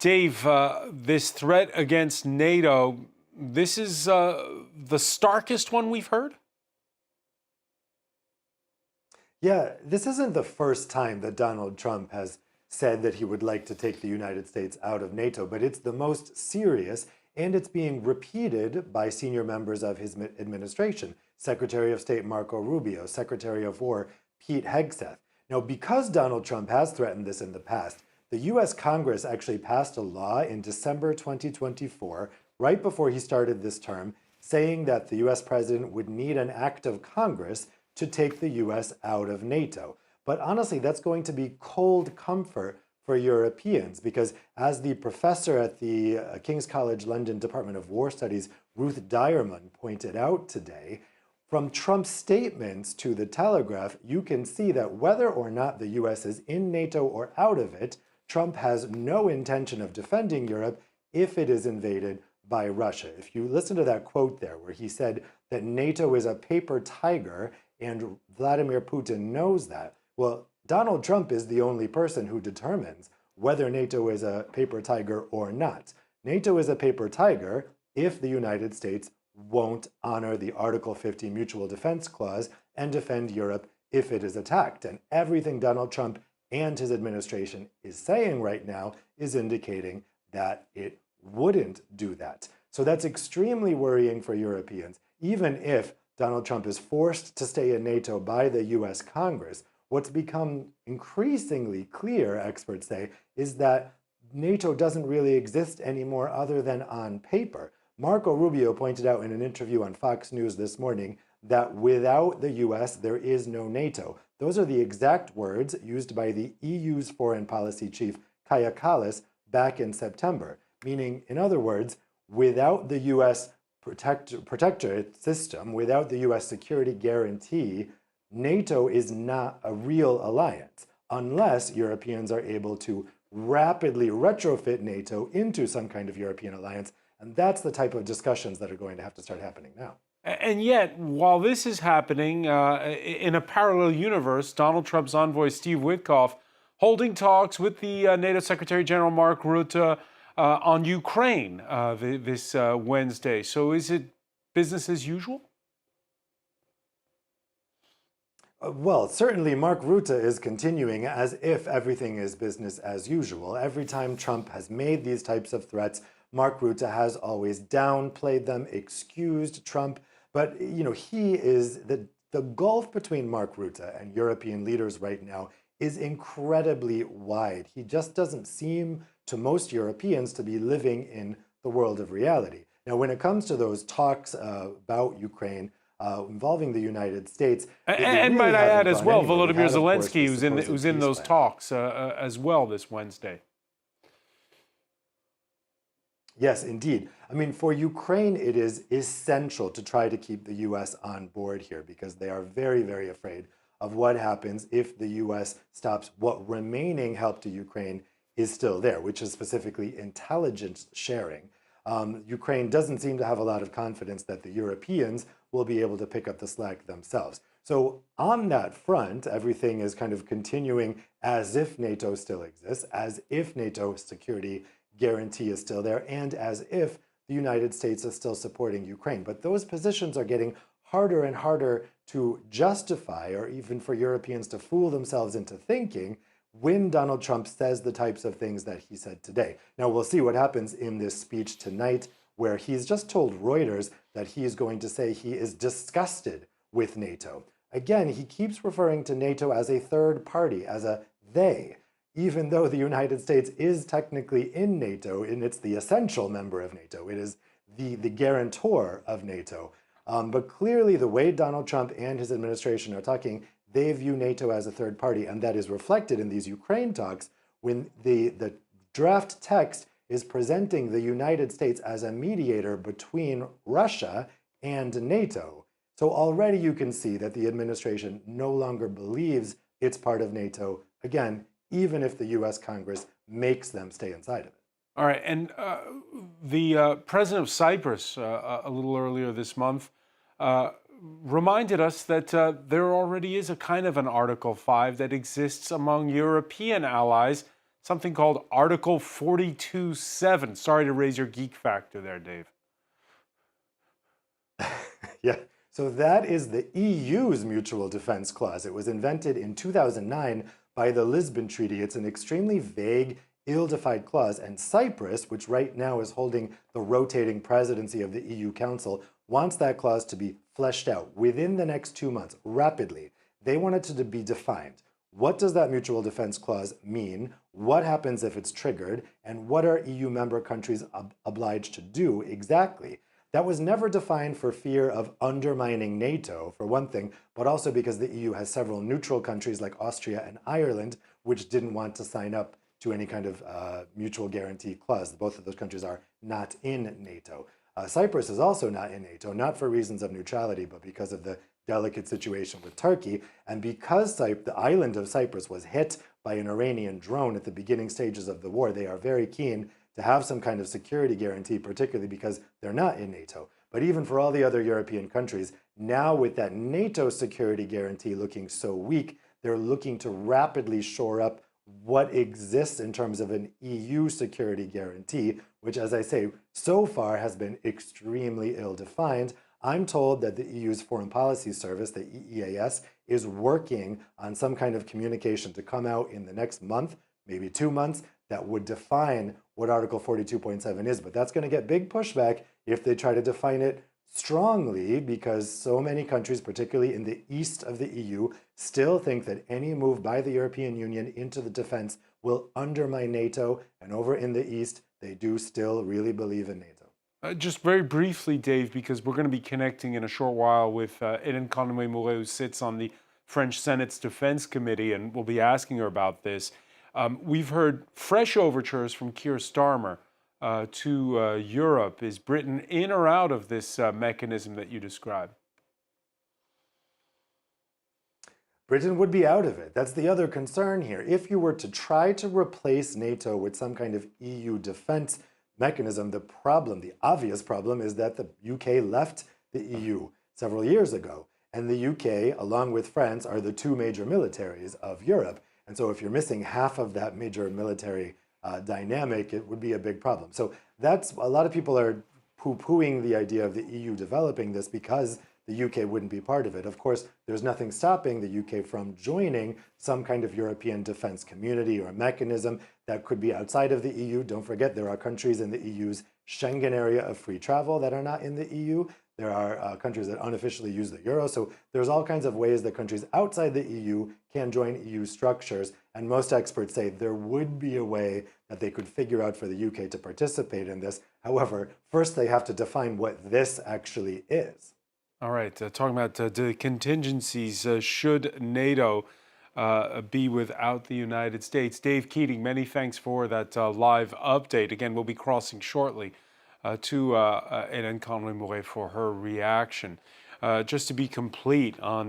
Dave, this threat against NATO, this is the starkest one we've heard? Yeah, this isn't the first time that Donald Trump has said that he would like to take the United States out of NATO, but it's the most serious, and it's being repeated by senior members of his administration. Secretary of State Marco Rubio, Secretary of War Pete Hegseth. Now, because Donald Trump has threatened this in the past, the US Congress actually passed a law in December 2024, right before he started this term, saying that the US president would need an act of Congress to take the US out of NATO. But honestly, that's going to be cold comfort for Europeans because, as the professor at the King's College London Department of War Studies, Ruth Diarman, pointed out today, from Trump's statements to The Telegraph, you can see that whether or not the US is in NATO or out of it, Trump has no intention of defending Europe if it is invaded by Russia. If you listen to that quote there, where he said that NATO is a paper tiger and Vladimir Putin knows that, well, Donald Trump is the only person who determines whether NATO is a paper tiger or not. NATO is a paper tiger if the United States won't honor the Article 50 Mutual Defense Clause and defend Europe if it is attacked. And everything Donald Trump and his administration is saying right now is indicating that it wouldn't do that. So that's extremely worrying for Europeans, even if Donald Trump is forced to stay in NATO by the US Congress. What's become increasingly clear, experts say, is that NATO doesn't really exist anymore other than on paper. Marco Rubio pointed out in an interview on Fox News this morning that without the US, there is no NATO. Those are the exact words used by the EU's foreign policy chief, Kaja Kallas, back in September. Meaning, in other words, without the US protectorate system, without the US security guarantee, NATO is not a real alliance, unless Europeans are able to rapidly retrofit NATO into some kind of European alliance. And that's the type of discussions that are going to have to start happening now. And yet, while this is happening, in a parallel universe, Donald Trump's envoy, Steve Witkoff, holding talks with the NATO Secretary General Mark Rutte on Ukraine this Wednesday. So is it business as usual? Well, certainly Mark Rutte is continuing as if everything is business as usual. Every time Trump has made these types of threats, Mark Rutte has always downplayed them, excused Trump. But, he is the gulf between Mark Rutte and European leaders right now is incredibly wide. He just doesn't seem to most Europeans to be living in the world of reality. Now, when it comes to those talks about Ukraine, involving the United States. And might I add as well, Volodymyr Zelensky, who's in those talks as well this Wednesday. Yes, indeed. I mean, for Ukraine, it is essential to try to keep the U.S. on board here because they are very, very afraid of what happens if the U.S. stops what remaining help to Ukraine is still there, which is specifically intelligence sharing. Ukraine doesn't seem to have a lot of confidence that the Europeans will be able to pick up the slack themselves. So on that front, everything is kind of continuing as if NATO still exists, as if NATO security guarantee is still there, and as if the United States is still supporting Ukraine. But those positions are getting harder and harder to justify, or even for Europeans to fool themselves into thinking, when Donald Trump says the types of things that he said today. Now, we'll see what happens in this speech tonight, where he's just told Reuters that he is going to say he is disgusted with NATO. Again, he keeps referring to NATO as a third party, as a they, even though the United States is technically in NATO, and it's the essential member of NATO. It is the guarantor of NATO. But clearly, the way Donald Trump and his administration are talking, they view NATO as a third party, and that is reflected in these Ukraine talks when the draft text is presenting the United States as a mediator between Russia and NATO. So already you can see that the administration no longer believes it's part of NATO, again, even if the US Congress makes them stay inside of it. All right, and the president of Cyprus a little earlier this month reminded us that there already is a kind of an Article 5 that exists among European allies something called Article 42.7. Sorry to raise your geek factor there, Dave. Yeah, so that is the EU's Mutual Defense Clause. It was invented in 2009 by the Lisbon Treaty. It's an extremely vague, ill-defined clause, and Cyprus, which right now is holding the rotating presidency of the EU Council, wants that clause to be fleshed out within the next 2 months, rapidly. They want it to be defined. What does that mutual defense clause mean? What happens if it's triggered? And what are EU member countries obliged to do exactly? That was never defined for fear of undermining NATO, for one thing, but also because the EU has several neutral countries like Austria and Ireland, which didn't want to sign up to any kind of mutual guarantee clause. Both of those countries are not in NATO. Cyprus is also not in NATO, not for reasons of neutrality, but because of the delicate situation with Turkey. And because the island of Cyprus was hit by an Iranian drone at the beginning stages of the war, they are very keen to have some kind of security guarantee, particularly because they're not in NATO. But even for all the other European countries, now with that NATO security guarantee looking so weak, they're looking to rapidly shore up what exists in terms of an EU security guarantee, which, as I say, so far has been extremely ill-defined. I'm told that the EU's Foreign Policy Service, the EEAS, is working on some kind of communication to come out in the next month, maybe 2 months, that would define what Article 42.7 is. But that's going to get big pushback if they try to define it strongly, because so many countries, particularly in the east of the EU, still think that any move by the European Union into the defense will undermine NATO. And over in the east, they do still really believe in NATO. Just very briefly, Dave, because we're going to be connecting in a short while with Hélène Conway-Mouret, who sits on the French Senate's Defense Committee, and we'll be asking her about this. We've heard fresh overtures from Keir Starmer to Europe. Is Britain in or out of this mechanism that you described? Britain would be out of it. That's the other concern here. If you were to try to replace NATO with some kind of EU defense mechanism, the obvious problem is that the UK left the EU several years ago. And the UK, along with France, are the two major militaries of Europe. And so if you're missing half of that major military dynamic, it would be a big problem. So that's, a lot of people are poo-pooing the idea of the EU developing this because the UK wouldn't be part of it. Of course, there's nothing stopping the UK from joining some kind of European defense community or mechanism that could be outside of the EU. Don't forget, there are countries in the EU's Schengen area of free travel that are not in the EU. There are countries that unofficially use the euro. So there's all kinds of ways that countries outside the EU can join EU structures. And most experts say there would be a way that they could figure out for the UK to participate in this. However, first they have to define what this actually is. All right, talking about the contingencies, should NATO be without the United States? Dave Keating, many thanks for that live update. Again, we'll be crossing shortly to Hélène Conway-Mouret for her reaction. Just to be complete on